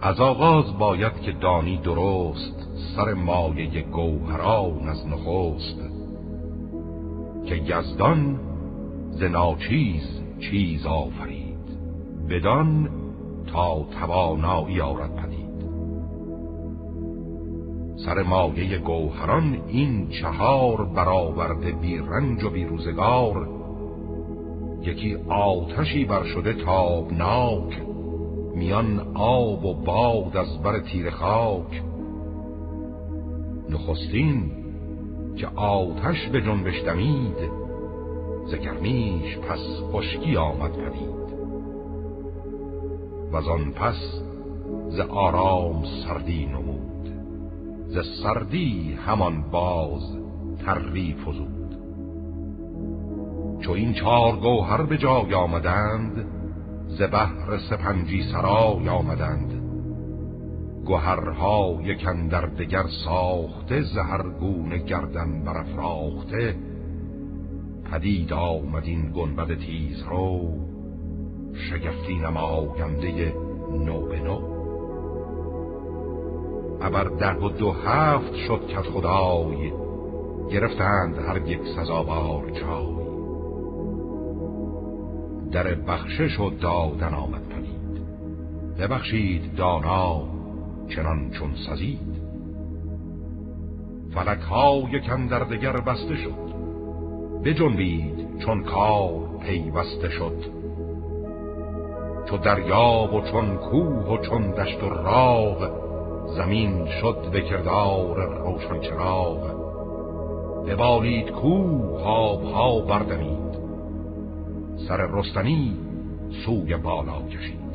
از آغاز باید که دانی درست سر مایه گوهران از نخست، که یزدان ز ناچیز چیز آفرید، بدان تا توانایی آرد پدید. سر مایه گوهران این چهار برآورده بی رنج و بی روزگار، یکی آتشی بر شده تابناک، میان آب و باد از بر تیر خاک. نخستین که آتش به جنبش دمید، ز گرمیش پس خشکی آمد پدید. وزان پس ز آرام سردی نمود، ز سردی همان باز تری فزود. چو این چار گوهر به جای آمدند، ز بحر سپنجی سرای آمدند. گوهرها یک اندر دگر ساخته، ز هر گونه گردن برافراخته. پدید آمد این گنبد تیز رو، شگفتی نماینده نو به نو. ابر 12 شد کد خدای، گرفتند هر یک سزاوار جای. در بخشش و دادن آمد پدید، ببخشید دانا چنان چون سزید. فلک ها یک اندر دگر بسته شد، بجنبید چون کار پیوسته شد. چو دریا و چون کوه و چون دشت و راغ، زمین شد به کردار روشن چراغ. ببالید کوه آبها بردمید، سر رستنی سوی بالا کشید.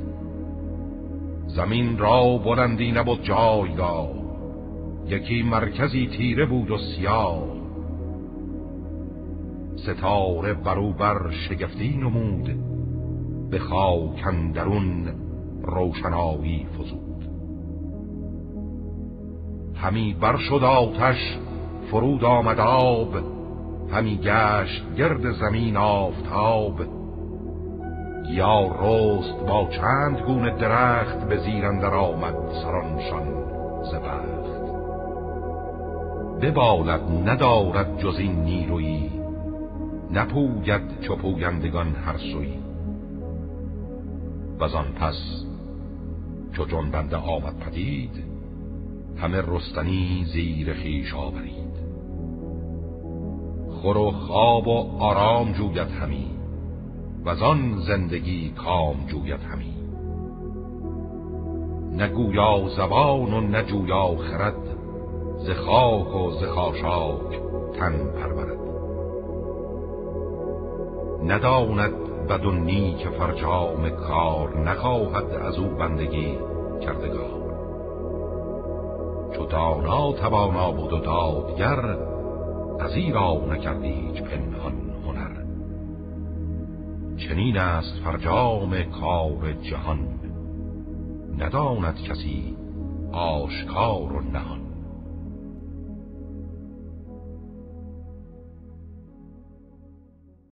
زمین را بلندی نبود جایگاه، یکی مرکزی تیره بود و سیاه. ستاره بروبر شگفتی نمود، به خاک اندرون روشنایی فزود. همی بر شد آتش فرود آمد آب، همی گشت گرد زمین آفتاب. یا رست با چند گونه درخت، به زیر اندر آمد سرانشان ز بخت. ببالد ندارد جز این نیرویی، نپوید چو پویندگان هر سوی. وزان پس چو جنبنده آمد پدید، همه رستنی زیر خویش آورید. خور و خواب و آرام جوید همی، وزان زندگی کام جوید همی. نگویا زبان و نجویا خرد، ز خاک و ز خاشاک تن پرورد. نداند بد و نیک فرجام کار، نخواهد از او بندگی کردگار. چو دانا توانا بود و دادگر، ازیرا نکرد هیچ پنهان هنر. چنین است فرجام کار جهان، نداند کسی آشکار و نهان.